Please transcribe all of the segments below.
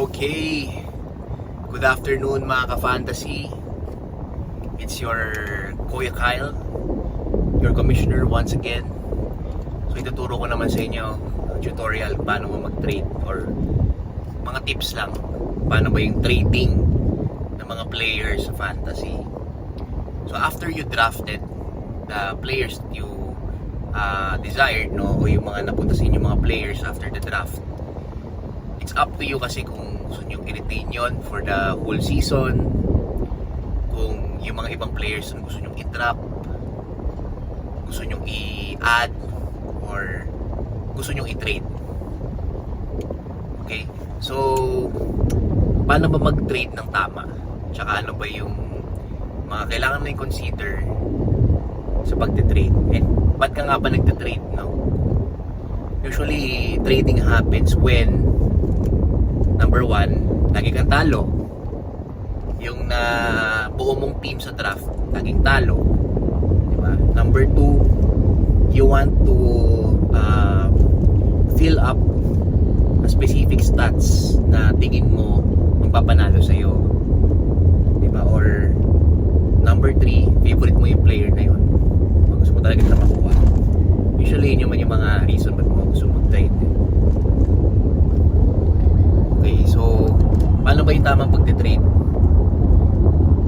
Okay, good afternoon mga ka-fantasy. It's your Kuya Kyle, your commissioner once again. So ituturo ko naman sa inyo ang tutorial paano mo mag-trade or mga tips lang paano ba yung trading ng mga players sa fantasy. So after you drafted the players that you desired, no, o yung mga napunta sa inyo mga players after the draft, it's up to you kasi kung gusto nyo i-retain yun for the whole season, kung yung mga ibang players na gusto nyo i-drop, gusto nyo i-add, or gusto nyo i-trade. Okay? So, paano ba mag-trade ng tama? Tsaka ano ba yung mga kailangan mo i-consider sa pag-trade? And ba't ka nga ba nag-trade, no? Usually, trading happens when number one, lagi kang talo. Yung na buo mong team sa draft, laging talo. Diba? Number two, you want to fill up a specific stats na tingin mo magpapanalo sa'yo. Diba? Or number three, favorite mo yung player na yun. Pag gusto mo talaga na makuha. Usually, yun naman yung mga reason ba't mo gusto mag-trade. Okay, so paano ba yung tamang pagte-trade?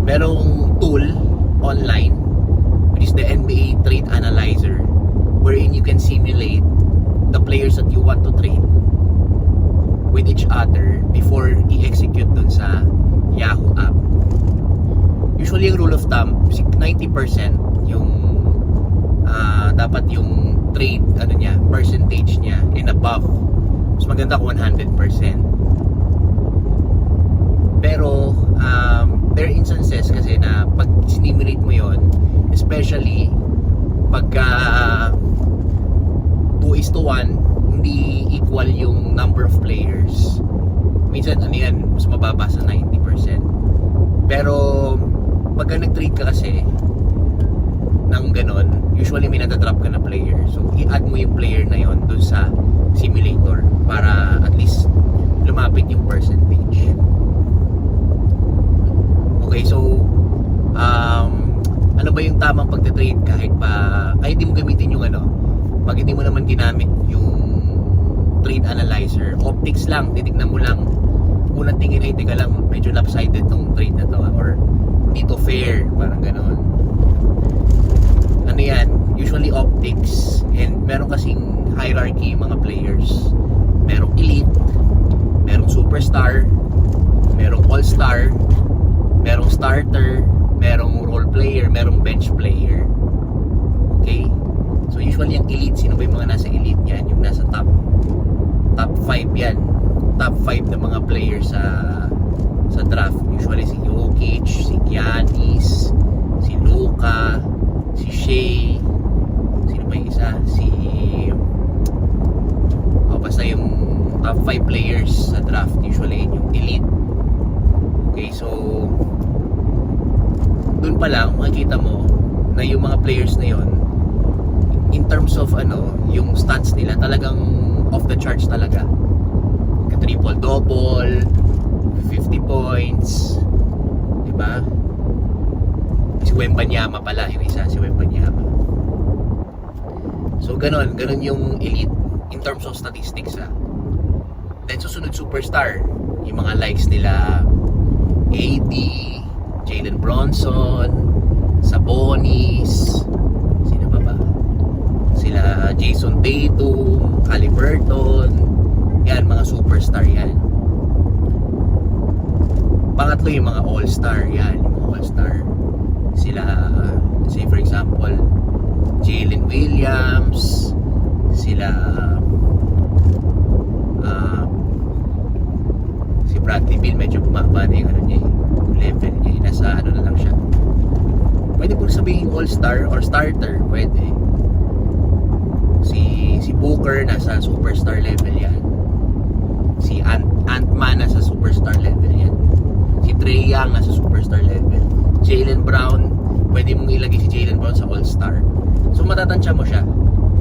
Merong tool online which is the NBA Trade Analyzer, wherein you can simulate the players that you want to trade with each other before i-execute dun sa Yahoo app. Usually yung rule of thumb, 90% yung dapat yung trade percentage niya and above. Mas maganda kung 100%. Pero there are instances kasi na pag simulate mo yon, especially pagka 2:1, hindi equal yung number of players. Minsan mas mababa sa 90%. Pero pagka nag-trade ka kasi ng ganon, usually may natatrap ka na player. So i-add mo yung player na yon dun sa simulator para at least lumapit yung percentage. Okay, so ano ba yung tamang pagte-trade kahit di mo gamitin yung pag hindi mo naman ginamit yung trade analyzer, optics lang, titignan mo lang, unang tingin ay teka lang, medyo lopsided tong trade na to or hindi to fair, parang gano'n. Ano yan, usually optics, and meron kasing hierarchy mga players. Merong elite, merong superstar, merong all-star, merong starter, merong role player, merong bench player. Okay? So usually yung elite, sino ba yung mga nasa elite yan? Yung nasa top 5 yan. Top 5 na mga players sa draft. Usually si Jokic, si Giannis, si Luka, si Shea, sino ba yung isa? Basta yung top 5 players sa draft, usually yung elite. Okay, so doon pa lang makikita mo na yung mga players na yon, in terms of yung stats nila, talagang off the charts talaga. Triple double, 50 points, diba? Si Wembanyama pala yung isa, si Wembanyama. So ganon yung elite in terms of statistics. Then susunod superstar, yung mga likes nila AD, Jalen Bronson, Sabonis, sino ba? Sila Jason Tatum, Haliburton, yan, mga superstar yan. Pangatlo yung mga all-star, yan, yung mga all-star. Sila, say for example, Jalen Williams, sila si Bradley Beal, medyo bumaba na yung level niya, nasa na lang siya. Pwede po sabihin all-star or starter, pwede. Si Booker nasa superstar level yan. Si Ant-Man nasa superstar level yan. Si Trae Young nasa superstar level. Jaylen Brown, pwede mong ilagay si Jaylen Brown sa all-star. So matatansya mo siya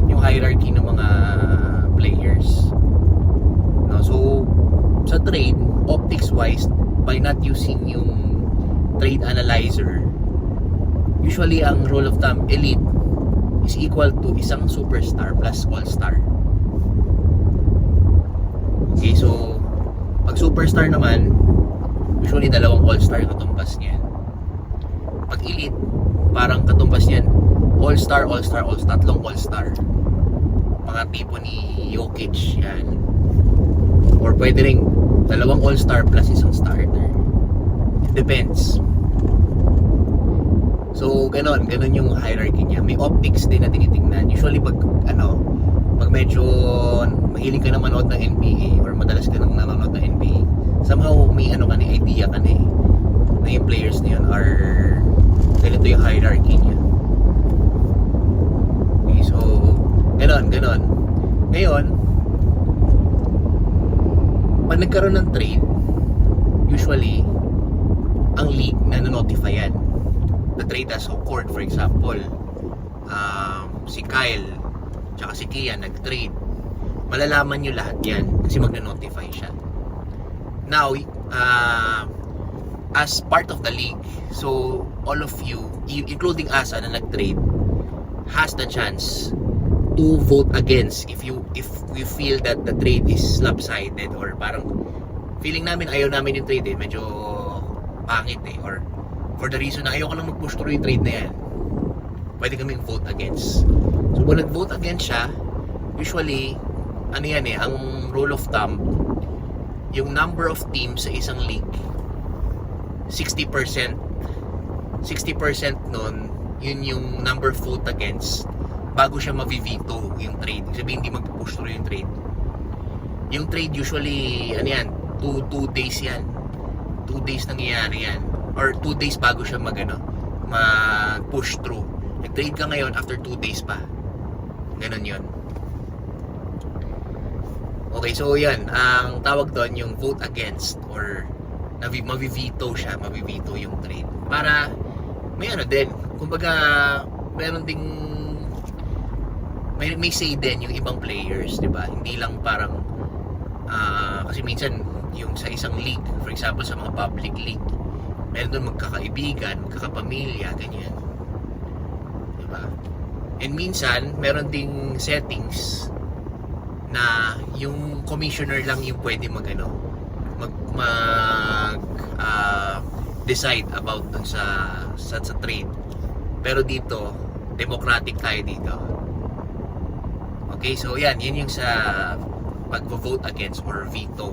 yung hierarchy ng mga players. No, so sa trade, optics-wise, by not using yung trade analyzer, usually ang rule of thumb, elite is equal to isang superstar plus all-star. Okay, so pag superstar naman, usually dalawang all-star yung katumbas niya. Pag elite, parang katumbas niyan, all-star, all-star, all-star, tatlong all-star. Mga tipo ni Jokic, yan. Or pwede rin dalawang all-star plus isang starter. It depends. So, ganon yung hierarchy niya. May optics din na tinitingnan. Usually pag medyo mahilig ka na manood ng NBA or madalas ka nang nanonood ng NBA, somehow may idea ka na na yung players na yun are ganito yung hierarchy niya. Okay, so ganon. Ngayon, pag nagkaroon ng trade, usually ang league na notify yan. The trade has occurred. For example, si Kyle tsaka si Kian nag-trade, malalaman nyo lahat yan kasi magna-notify siya. Now, as part of the league, so all of you, including us na nag-trade, has the chance to vote against if we feel that the trade is lopsided or parang feeling namin ayaw namin yung trade medyo pangit or for the reason na ayaw ko lang mag-push through yung trade na yan, pwede kaming vote against. So kung nag-vote against siya, usually ang rule of thumb, yung number of teams sa isang league, 60% nun, yun yung number of vote against bago siya ma-veto yung trade. Sabihin hindi mag-push through yung trade. Yung trade usually 2 days yan. 2 days nangyayari yan. Or 2 days bago siya mag-push through. Nag-trade ka ngayon after 2 days pa. Ganon yun. Okay, so yan. Ang tawag doon yung vote against or ma-veto siya. Ma-veto yung trade. Para may din. Kumbaga, meron ding may say din yung ibang players, di ba? Hindi lang parang kasi minsan yung sa isang league, for example sa mga public league, meron doon magkakaibigan, magkakapamilya, ganyan. Di ba? And minsan, meron ding settings na yung commissioner lang yung pwede decide about dun sa trade. Pero dito, democratic tayo dito. Okay, so yan yung sa pag-vote against or veto.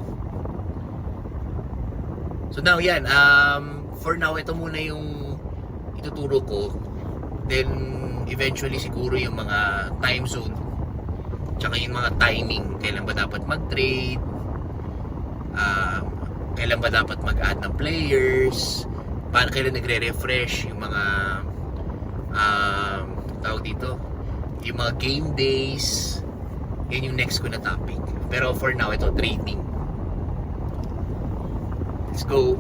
So now yan, for now ito muna yung ituturo ko. Then eventually siguro yung mga time zone tsaka yung mga timing, kailan ba dapat mag-trade, kailan ba dapat mag-add ng players, paano kailan nagre-refresh yung mga tawag dito, yung mga game days. Yan yung next ko na topic. Pero for now, ito, trading. Let's go.